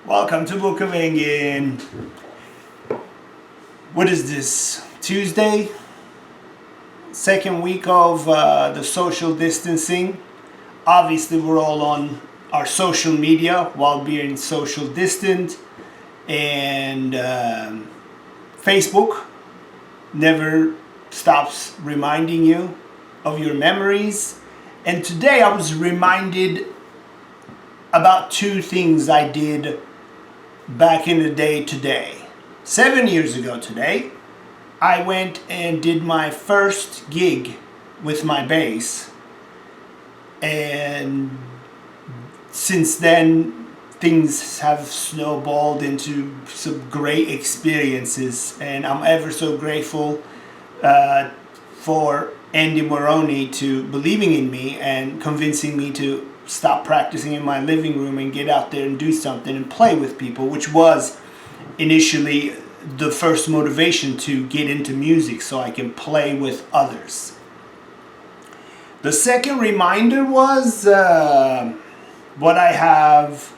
Welcome to Book of Engin. What is this? Tuesday? Second week of the social distancing. Obviously, we're all on our social media while being social distant. And Facebook never stops reminding you of your memories. And today I was reminded about two things I did back in the day today. 7 years ago today, I went and did my first gig with my bass. And since then, things have snowballed into some great experiences. And I'm ever so grateful for Andy Moroney to believing in me and convincing me to stop practicing in my living room and get out there and do something and play with people, which was initially the first motivation to get into music so I can play with others. The second reminder was what I have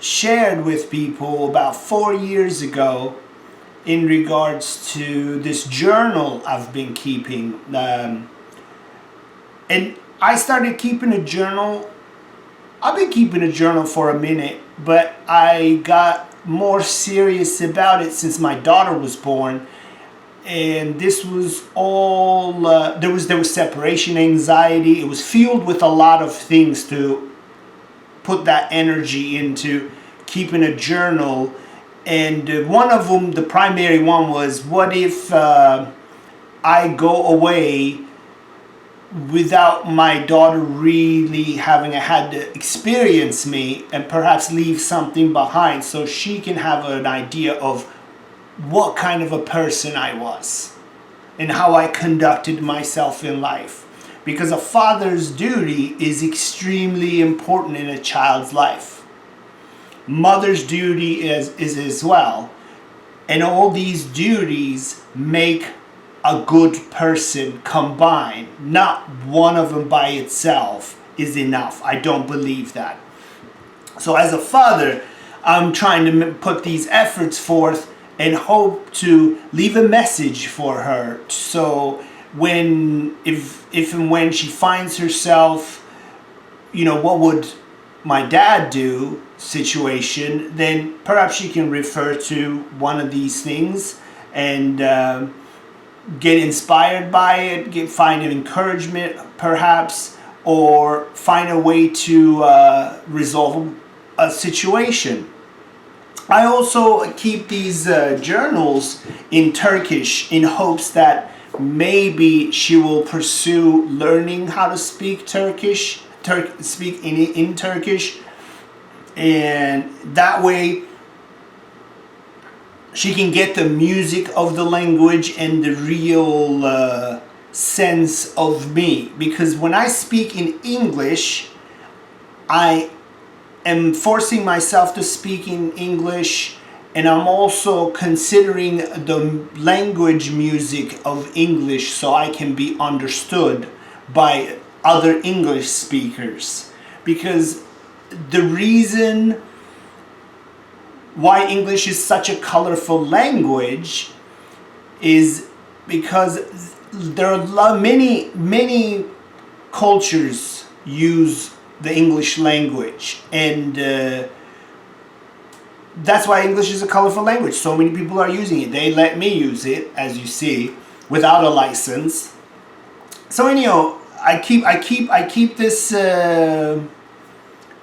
shared with people about 4 years ago in regards to this journal I've been keeping. And I started keeping a journal. I've been keeping a journal for a minute, but I got more serious about it since my daughter was born. And this was all, there was separation anxiety. It was fueled with a lot of things to put that energy into keeping a journal. And one of them, the primary one, was what if I go away without my daughter really having had to experience me and perhaps leave something behind so she can have an idea of what kind of a person I was and how I conducted myself in life. Because a father's duty is extremely important in a child's life. Mother's duty is as well. And all these duties make a good person combined. Not one of them by itself is enough. I don't believe that. So as a father, I'm trying to put these efforts forth and hope to leave a message for her. So if and when she finds herself, what would my dad do situation, then perhaps she can refer to one of these things and get inspired by it, find an encouragement perhaps, or find a way to resolve a situation. I also keep these journals in Turkish in hopes that maybe she will pursue learning how to speak Turkish, speak in Turkish, and that way she can get the music of the language and the real sense of me. Because when I speak in English, I am forcing myself to speak in English, and I'm also considering the language music of English so I can be understood by other English speakers. Because the reason why English is such a colorful language is because there are many cultures use the English language, and that's why English is a colorful language. So many people are using it. They let me use it, as you see, without a license. So anyhow, I keep this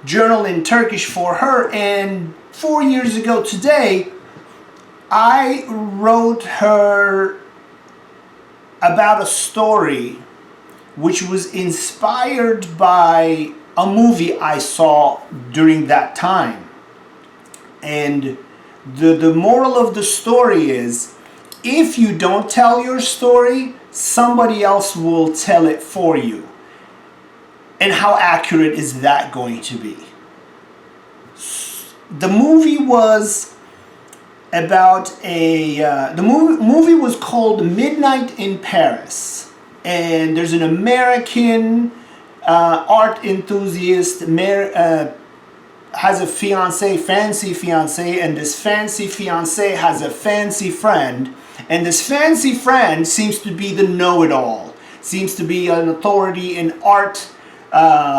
journal in Turkish for her, and 4 years ago today, I wrote her about a story which was inspired by a movie I saw during that time. And the moral of the story is, if you don't tell your story, somebody else will tell it for you. And how accurate is that going to be? The movie was about the movie was called Midnight in Paris, and there's an American art enthusiast, has a fiance, fancy fiance, and this fancy fiance has a fancy friend, and this fancy friend seems to be the know-it-all, seems to be an authority in art,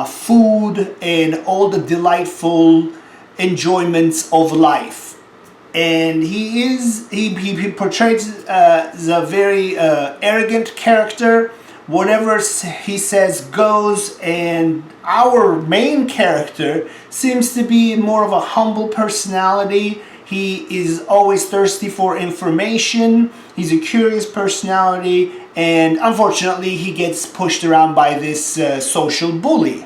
food, and all the delightful enjoyments of life. And he portrays as a very arrogant character. Whatever he says goes, and our main character seems to be more of a humble personality. He is always thirsty for information. He's a curious personality, and unfortunately he gets pushed around by this social bully.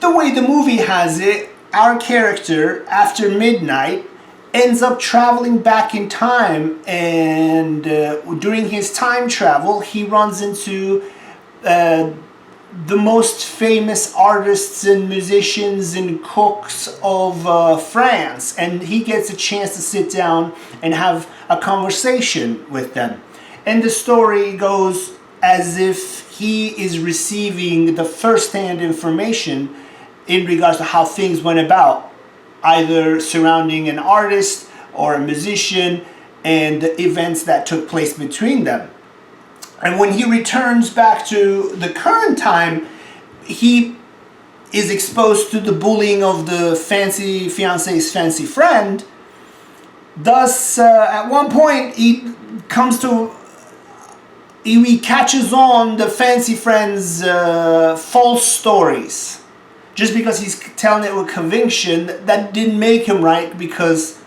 The way the movie has it, our character, after midnight, ends up traveling back in time, and during his time travel he runs into the most famous artists and musicians and cooks of France, and he gets a chance to sit down and have a conversation with them. And the story goes as if he is receiving the first-hand information in regards to how things went about, either surrounding an artist or a musician and the events that took place between them. And when he returns back to the current time, he is exposed to the bullying of the fancy fiance's fancy friend. Thus, at one point, he catches on the fancy friend's false stories. Just because he's telling it with conviction, that didn't make him right, because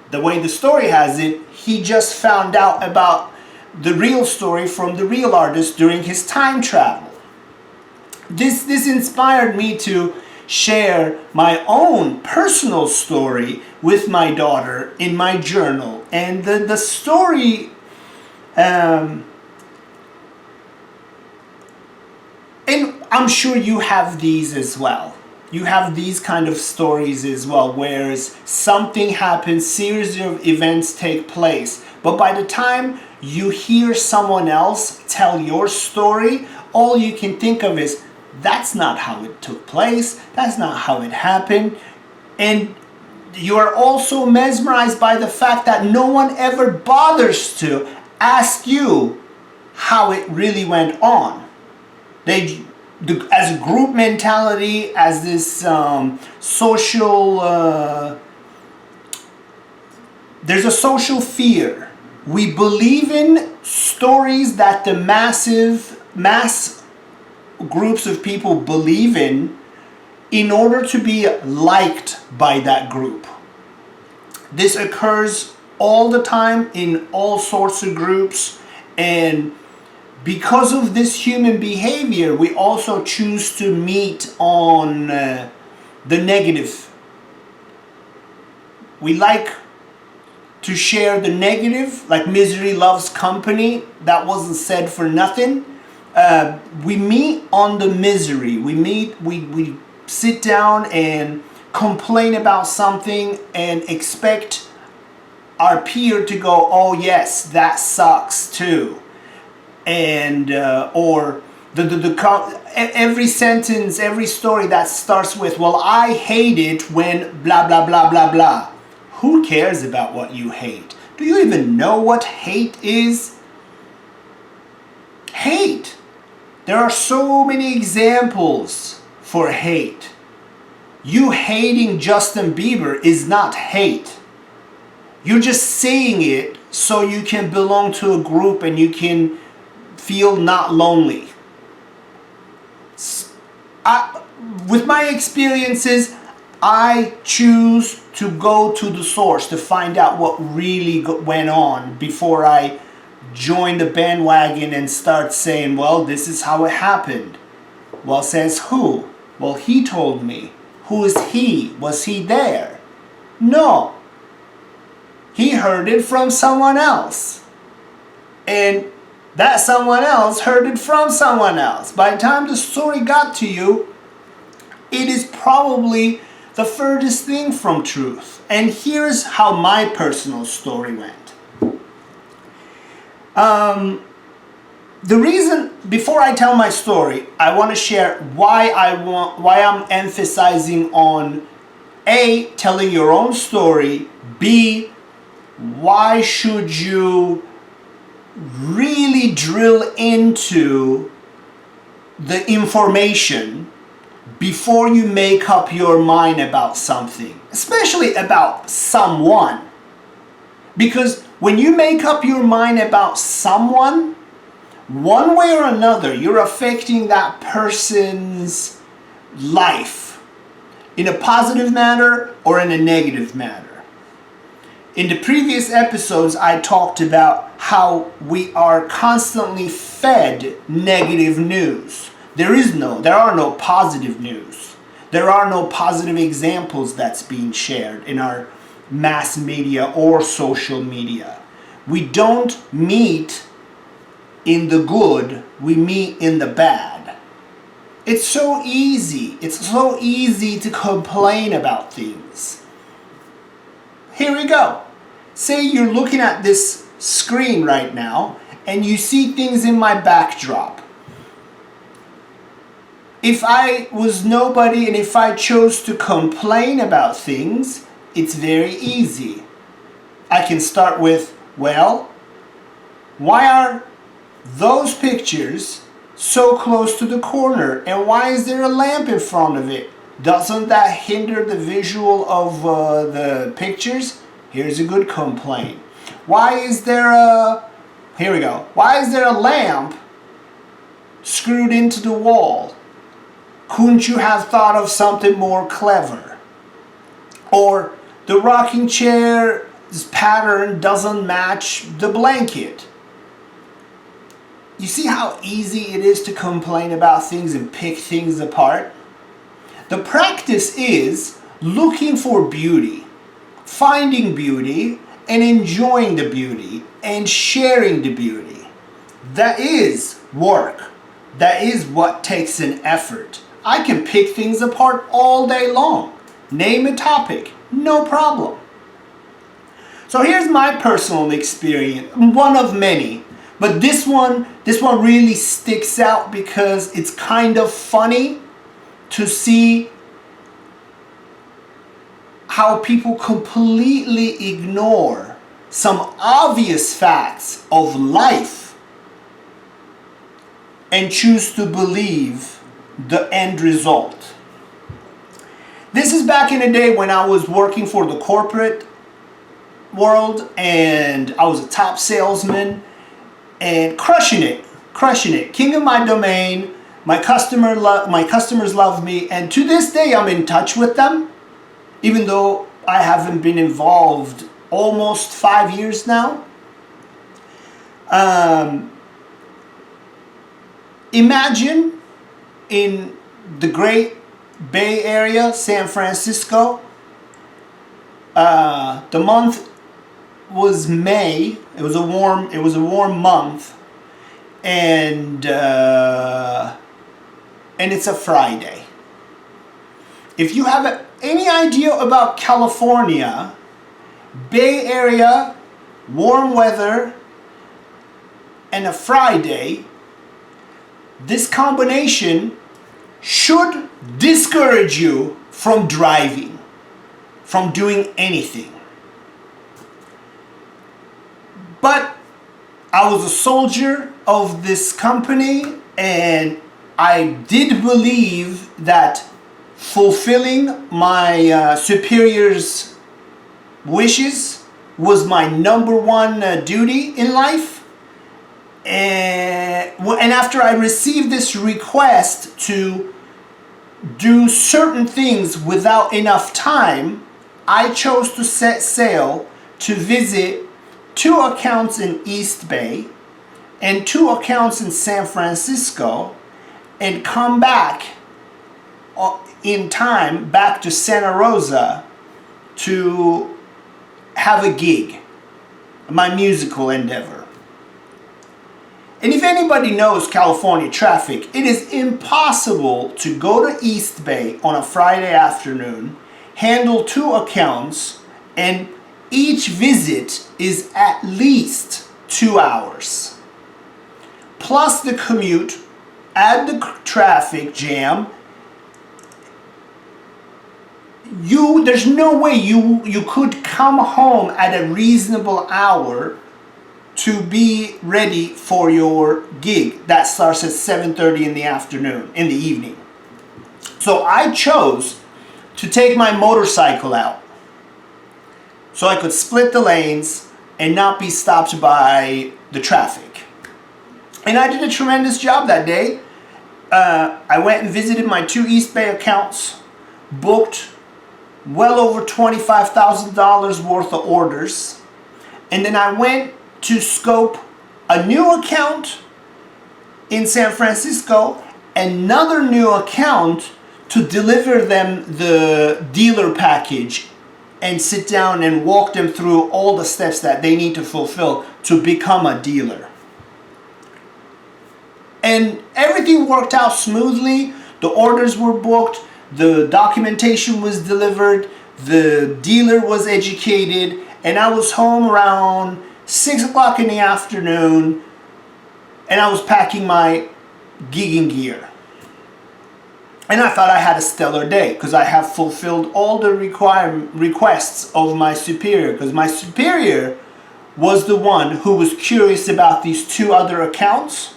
the way the story has it, he just found out about the real story from the real artist during his time travel. This inspired me to share my own personal story with my daughter in my journal. And the story, and I'm sure you have these as well. You have these kind of stories as well, where something happens, series of events take place, but by the time you hear someone else tell your story, all you can think of is, that's not how it took place, that's not how it happened. And you are also mesmerized by the fact that no one ever bothers to ask you how it really went on. As a group mentality, as this social, there's a social fear. We believe in stories that the mass groups of people believe in order to be liked by that group. This occurs all the time in all sorts of groups, and because of this human behavior, we also choose to meet on the negative. We like to share the negative, like misery loves company. That wasn't said for nothing. We meet on the misery. We sit down and complain about something and expect our peer to go, oh yes, that sucks too. And or every sentence, every story that starts with, well, I hate it when blah blah blah blah blah. Who cares about what you hate? Do you even know what hate is? Hate. There are so many examples for hate. You hating Justin Bieber is not hate. You're just saying it so you can belong to a group and you can feel not lonely. With my experiences, I choose to go to the source to find out what really went on before I join the bandwagon and start saying, well, this is how it happened. Well, says who? Well, he told me. Who is he? Was he there? No. He heard it from someone else. And that someone else heard it from someone else. By the time the story got to you, it is probably the furthest thing from truth. And here's how my personal story went. The reason before I tell my story, I want to share why I'm emphasizing on A, telling your own story, B, why should you really drill into the information before you make up your mind about something, especially about someone. Because when you make up your mind about someone, one way or another, you're affecting that person's life in a positive manner or in a negative manner. In the previous episodes, I talked about how we are constantly fed negative news. There are no positive news. There are no positive examples that's being shared in our mass media or social media. We don't meet in the good, we meet in the bad. It's so easy. It's so easy to complain about things. Here we go. Say you're looking at this screen right now and you see things in my backdrop. If I was nobody and if I chose to complain about things, it's very easy. I can start with, well, why are those pictures so close to the corner? And why is there a lamp in front of it? Doesn't that hinder the visual of the pictures? Here's a good complaint. Why is there a lamp screwed into the wall? Couldn't you have thought of something more clever? Or the rocking chair's pattern doesn't match the blanket. You see how easy it is to complain about things and pick things apart? The practice is looking for beauty, finding beauty, and enjoying the beauty, and sharing the beauty. That is work. That is what takes an effort. I can pick things apart all day long. Name a topic, no problem. So here's my personal experience, one of many. But this one really sticks out because it's kind of funny to see how people completely ignore some obvious facts of life and choose to believe the end result. This is back in the day when I was working for the corporate world and I was a top salesman and crushing it, king of my domain. My customers love me, and to this day I'm in touch with them, even though I haven't been involved almost 5 years now. Imagine in the Great Bay Area, San Francisco, the month was May. It was a warm month, and it's a Friday. If you have any idea about California, Bay Area, warm weather, and a Friday, this combination should discourage you from driving, from doing anything. But I was a soldier of this company, and I did believe that fulfilling my superior's wishes was my number one duty in life. And after I received this request to do certain things without enough time, I chose to set sail to visit 2 accounts in East Bay and 2 accounts in San Francisco and come back in time back to Santa Rosa to have a gig, my musical endeavor. And if anybody knows California traffic, it is impossible to go to East Bay on a Friday afternoon, handle 2 accounts, and each visit is at least 2 hours. plus the commute, add the traffic jam, there's no way you could come home at a reasonable hour to be ready for your gig that starts at 7:30 in the afternoon, in the evening. So I chose to take my motorcycle out so I could split the lanes and not be stopped by the traffic. And I did a tremendous job that day. I went and visited my 2 East Bay accounts, booked well over $25,000 worth of orders, and then I went to scope a new account in San Francisco, another new account to deliver them the dealer package and sit down and walk them through all the steps that they need to fulfill to become a dealer. And everything worked out smoothly. The orders were booked, the documentation was delivered, the dealer was educated, and I was home around 6 o'clock in the afternoon, and I was packing my gigging gear. And I thought I had a stellar day because I have fulfilled all the requests of my superior, because my superior was the one who was curious about these 2 other accounts.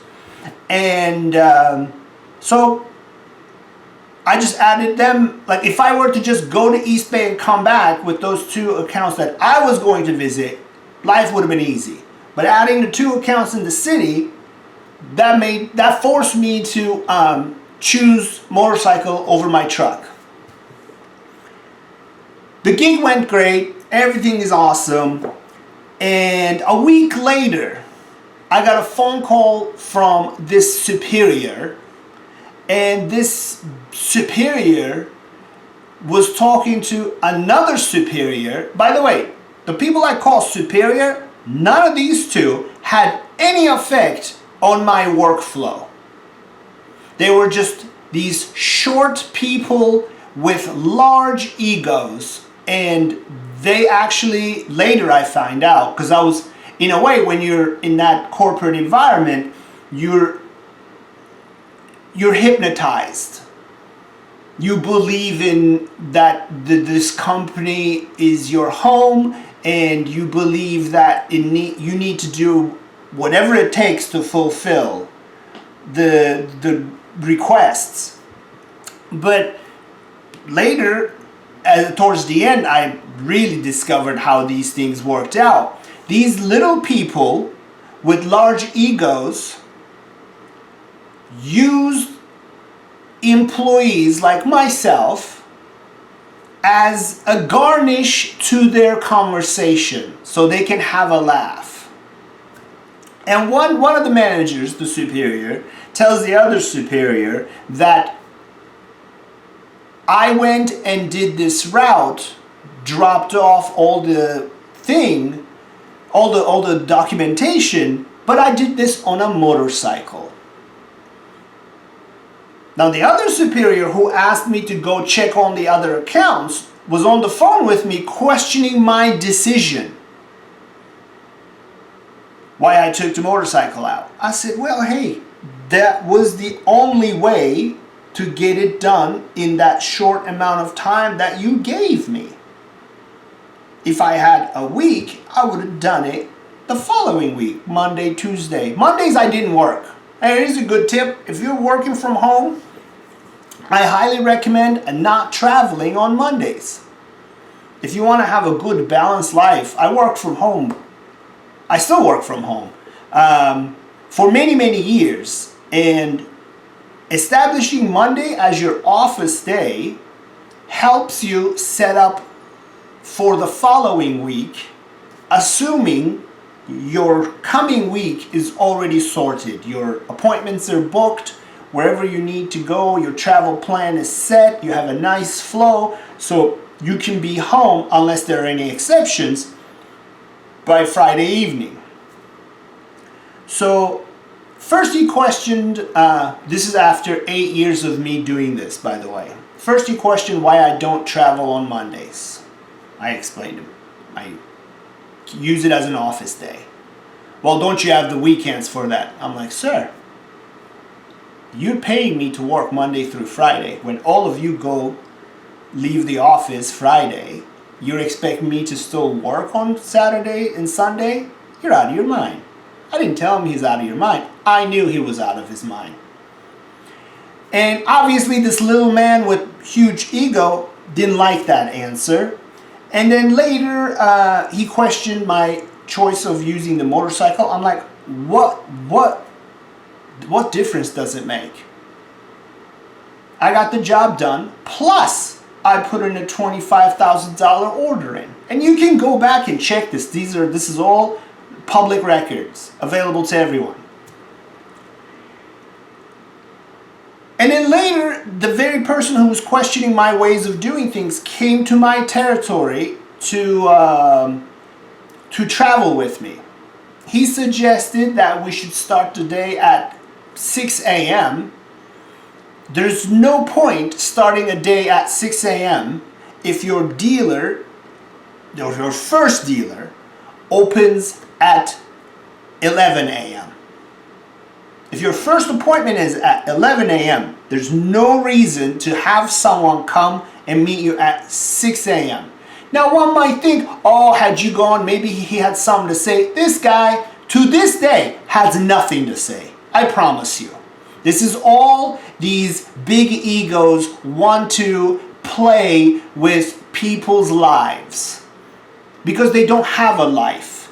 And so I just added them. Like, if I were to just go to East Bay and come back with those 2 accounts that I was going to visit, life would have been easy. But adding the 2 accounts in the city, that forced me to choose motorcycle over my truck. The gig went great. Everything is awesome. And a week later, I got a phone call from this superior, and this superior was talking to another superior. By the way, the people I call superior, none of these 2 had any effect on my workflow. They were just these short people with large egos, and they actually, later I find out, because I was, in a way, when you're in that corporate environment, you're hypnotized. You believe in that this company is your home, and you believe that you need to do whatever it takes to fulfill the requests. But later, towards the end, I really discovered how these things worked out. These little people with large egos used employees like myself as a garnish to their conversation so they can have a laugh. And one of the managers, the superior, tells the other superior that I went and did this route, dropped off all the documentation, but I did this on a motorcycle. Now the other superior, who asked me to go check on the other accounts, was on the phone with me questioning my decision, why I took the motorcycle out. I said, well, hey, that was the only way to get it done in that short amount of time that you gave me. If I had a week, I would have done it the following week, Monday, Tuesday. Mondays I didn't work. And here's a good tip. If you're working from home, I highly recommend not traveling on Mondays. If you want to have a good balanced life, I work from home. I still work from home for many, many years. And establishing Monday as your office day helps you set up for the following week, assuming your coming week is already sorted. Your appointments are booked, wherever you need to go, your travel plan is set, you have a nice flow, so you can be home, unless there are any exceptions, by Friday evening. So, first you questioned, this is after 8 years of me doing this, by the way. First you questioned why I don't travel on Mondays. I explained it. I use it as an office day. Well, don't you have the weekends for that? I'm like, sir, you're paying me to work Monday through Friday. When all of you leave the office Friday, you're expecting me to still work on Saturday and Sunday? You're out of your mind. I didn't tell him he's out of your mind. I knew he was out of his mind. And obviously this little man with huge ego didn't like that answer. And then later he questioned my choice of using the motorcycle. I'm like, what difference does it make? I got the job done, plus I put in a $25,000 order in. And you can go back and check this. This is all public records available to everyone. And then later, the very person who was questioning my ways of doing things came to my territory to travel with me. He suggested that we should start the day at 6 a.m. There's no point starting a day at 6 a.m. if your dealer, or your first dealer, opens at 11 a.m. If your first appointment is at 11 a.m., there's no reason to have someone come and meet you at 6 a.m. Now one might think, oh, had you gone, maybe he had something to say. This guy, to this day, has nothing to say. I promise you. This is all these big egos want to play with people's lives. Because they don't have a life.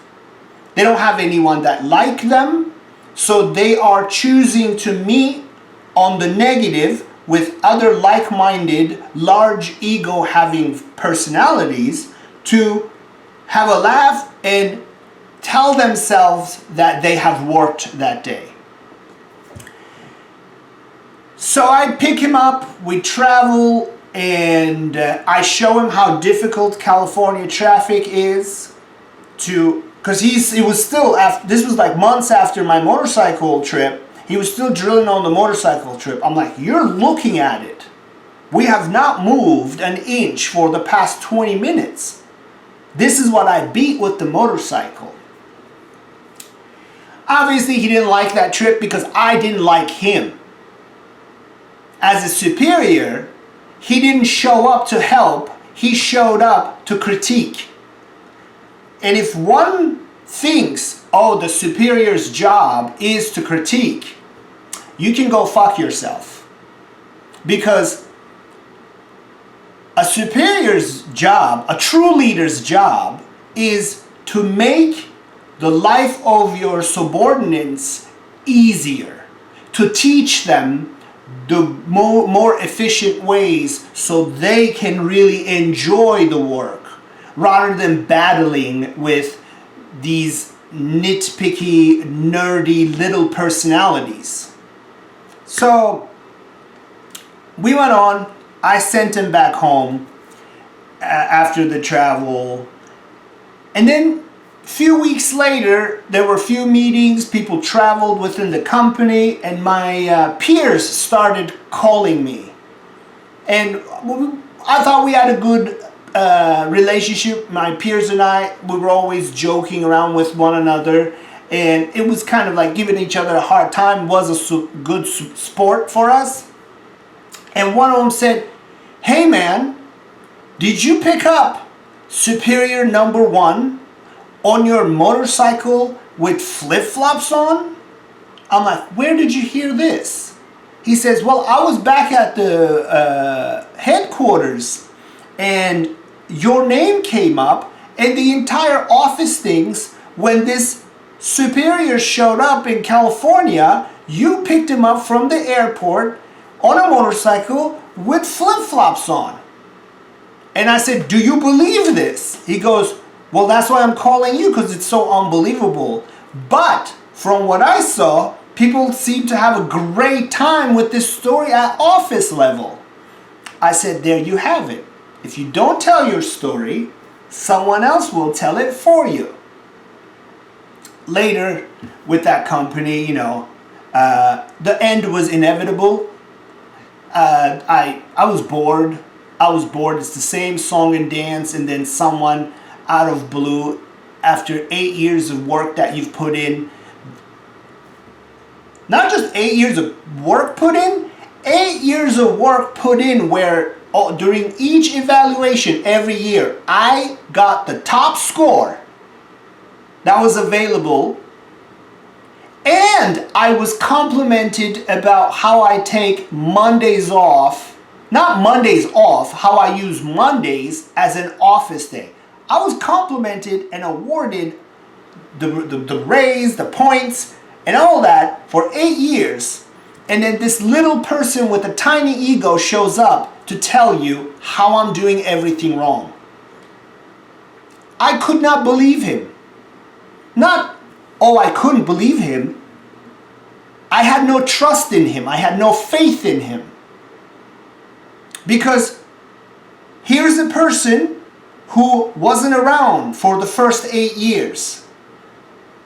They don't have anyone that like them. So they are choosing to meet on the negative with other like-minded, large ego-having personalities to have a laugh and tell themselves that they have worked that day. So I pick him up, we travel, and I show him how difficult California traffic is because it was still, this was like months after my motorcycle trip, he was still drilling on the motorcycle trip. I'm like, you're looking at it. We have not moved an inch for the past 20 minutes. This is what I beat with the motorcycle. Obviously, he didn't like that trip because I didn't like him. As a superior, he didn't show up to help. He showed up to critique. And if one thinks, oh, the superior's job is to critique, you can go fuck yourself. Because a superior's job, a true leader's job, is to make the life of your subordinates easier, to teach them the more efficient ways so they can really enjoy the work rather than battling with these nitpicky, nerdy little personalities. So we went on. I sent him back home after the travel. And then a few weeks later, there were a few meetings, people traveled within the company, and my peers started calling me. And I thought we had a good relationship. My peers and I, we were always joking around with one another. And it was kind of like giving each other a hard time. It was a good sport for us. And one of them said, hey man, did you pick up Superior number 1 on your motorcycle with flip-flops on? I'm like, where did you hear this? He says, well, I was back at the headquarters and your name came up and the entire office thinks when this superior showed up in California, you picked him up from the airport on a motorcycle with flip-flops on. And I said, do you believe this? He goes, well, that's why I'm calling you, because it's so unbelievable. But from what I saw, people seem to have a great time with this story at office level. I said, there you have it. If you don't tell your story, someone else will tell it for you. Later, with that company, the end was inevitable. I was bored. It's the same song and dance, and then someone out of blue after 8 years of work that you've put in. Not just 8 years of work put in, 8 years of work put in where during each evaluation every year, I got the top score that was available, and I was complimented about how I take Mondays off. Not Mondays off, how I use Mondays as an office day. I was complimented and awarded the raise, the points, and all that for 8 years. And then this little person with a tiny ego shows up to tell you how I'm doing everything wrong. I could not believe him. Not, oh, I couldn't believe him. I had no trust in him. I had no faith in him. Because here's a person who wasn't around for the first 8 years,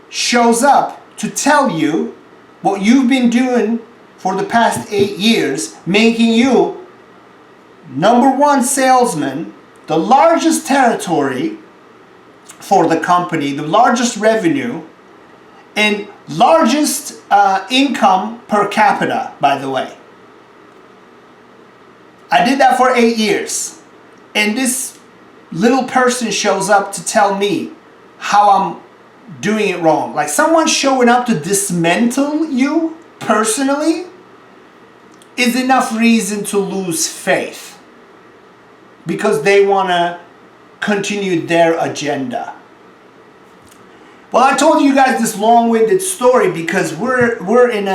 shows up to tell you what you've been doing for the past 8 years, making you number one salesman, the largest territory for the company, the largest revenue, and largest income per capita, by the way. I did that for 8 years. And this little person shows up to tell me how I'm doing it wrong. Like someone showing up to dismantle you personally is enough reason to lose faith. Because they want to continue their agenda. Well, I told you guys this long-winded story because we're in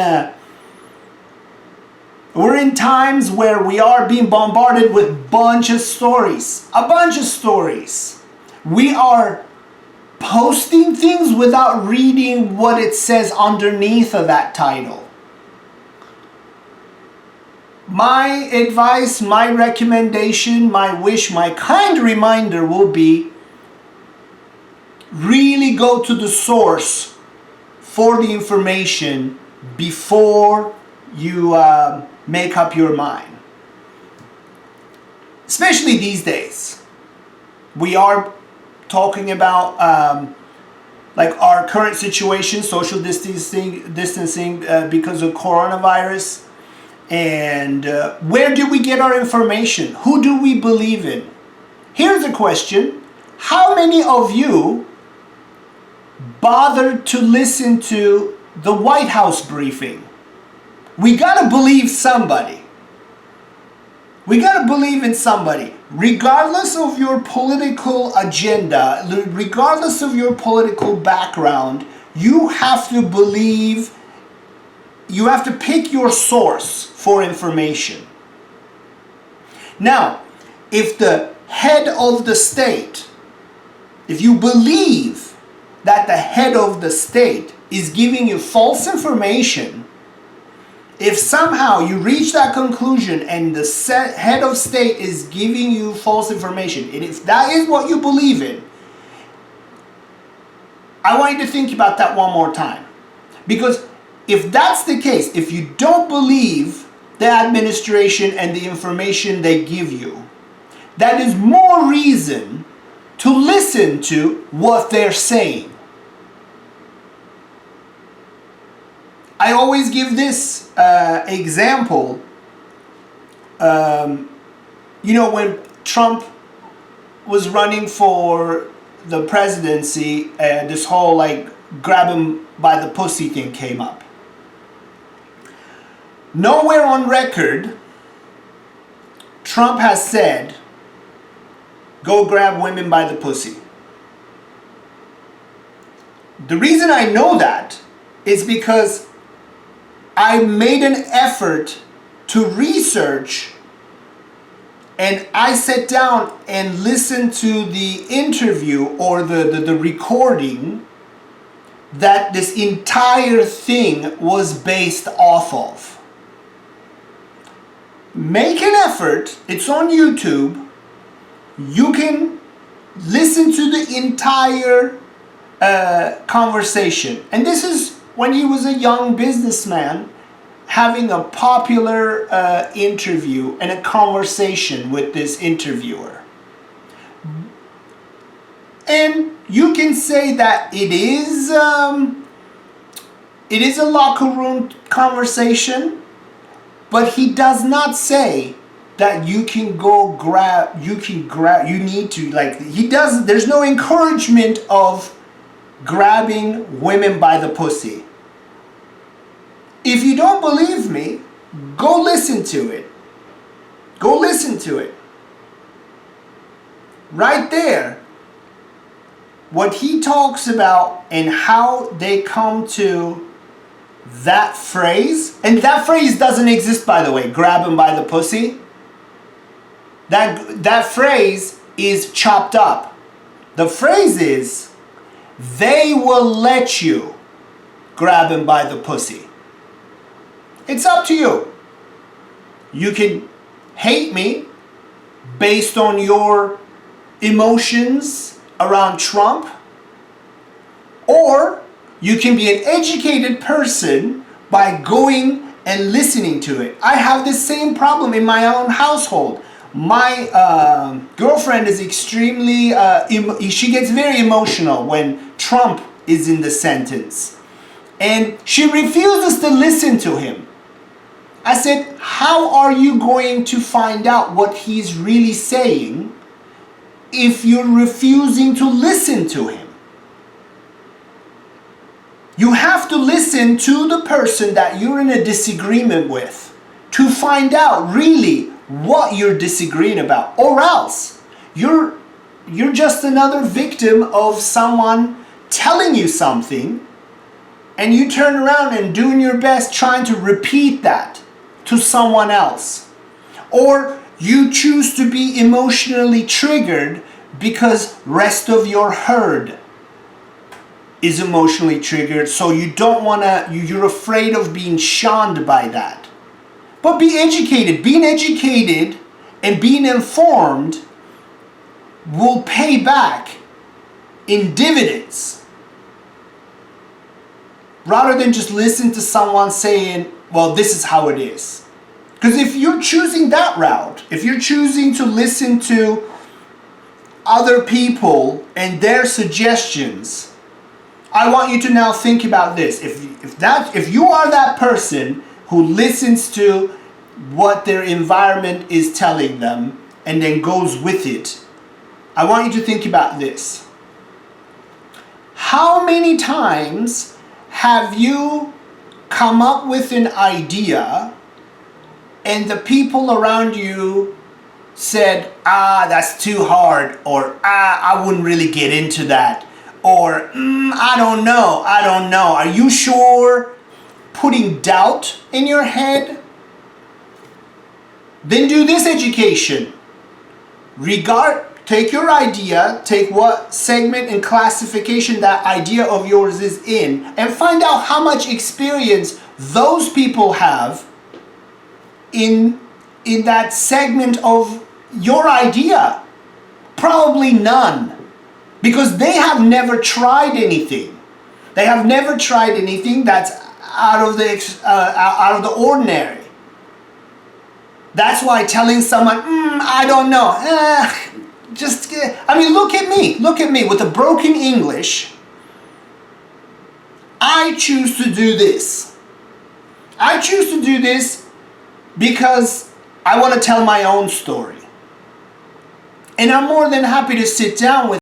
times where we are being bombarded with a bunch of stories. We are posting things without reading what it says underneath of that title. My advice, my recommendation, my wish, my kind reminder will be really go to the source for the information before you make up your mind. Especially these days. We are talking about like our current situation, social distancing because of coronavirus. And where do we get our information? Who do we believe in? Here's a question. How many of you bothered to listen to the White House briefing? We gotta believe somebody. We gotta believe in somebody. Regardless of your political agenda, regardless of your political background, you have to believe. You have to pick your source for information. Now, if the head of the state, if you believe that the head of the state is giving you false information, if somehow you reach that conclusion and the head of state is giving you false information, and if that is what you believe in, I want you to think about that one more time. Because if that's the case, if you don't believe the administration and the information they give you, that is more reason to listen to what they're saying. I always give this example. When Trump was running for the presidency, this whole grab him by the pussy thing came up. Nowhere on record, Trump has said, go grab women by the pussy. The reason I know that is because I made an effort to research, and I sat down and listened to the interview or the recording that this entire thing was based off of. Make an effort. It's on YouTube. You can listen to the entire conversation. And this is when he was a young businessman having a popular interview and a conversation with this interviewer. And you can say that it is a locker room conversation, but he does not say that you need to, like, there's no encouragement of grabbing women by the pussy. If you don't believe me, go listen to it. Go listen to it. Right there, what he talks about and how they come to that phrase, and that phrase doesn't exist, by the way, grab him by the pussy. That phrase is chopped up. The phrase is, they will let you grab him by the pussy. It's up to you. You can hate me based on your emotions around Trump, or you can be an educated person by going and listening to it. I have the same problem in my own household. My girlfriend is extremely, she gets very emotional when Trump is in the sentence. And she refuses to listen to him. I said, how are you going to find out what he's really saying if you're refusing to listen to him? You have to listen to the person that you're in a disagreement with to find out really what you're disagreeing about, or else you're just another victim of someone telling you something, and you turn around and doing your best trying to repeat that to someone else. Or you choose to be emotionally triggered because rest of your herd is emotionally triggered, so you don't want to, you're afraid of being shunned by that. But be educated. Being educated and being informed will pay back in dividends, rather than just listen to someone saying, well, this is how it is. Because if you're choosing that route, if you're choosing to listen to other people and their suggestions, I want you to now think about this. If you are that person who listens to what their environment is telling them and then goes with it, I want you to think about this. How many times have you come up with an idea and the people around you said, that's too hard, or I wouldn't really get into that, or I don't know. Are you sure? Putting doubt in your head? Then do this education. Take your idea, take what segment and classification that idea of yours is in, and find out how much experience those people have in that segment of your idea. Probably none. Because they have never tried anything. They have never tried anything that's out of the ordinary. That's why telling someone, I don't know, look at me with a broken English. I choose to do this. I choose to do this because I want to tell my own story. And I'm more than happy to sit down with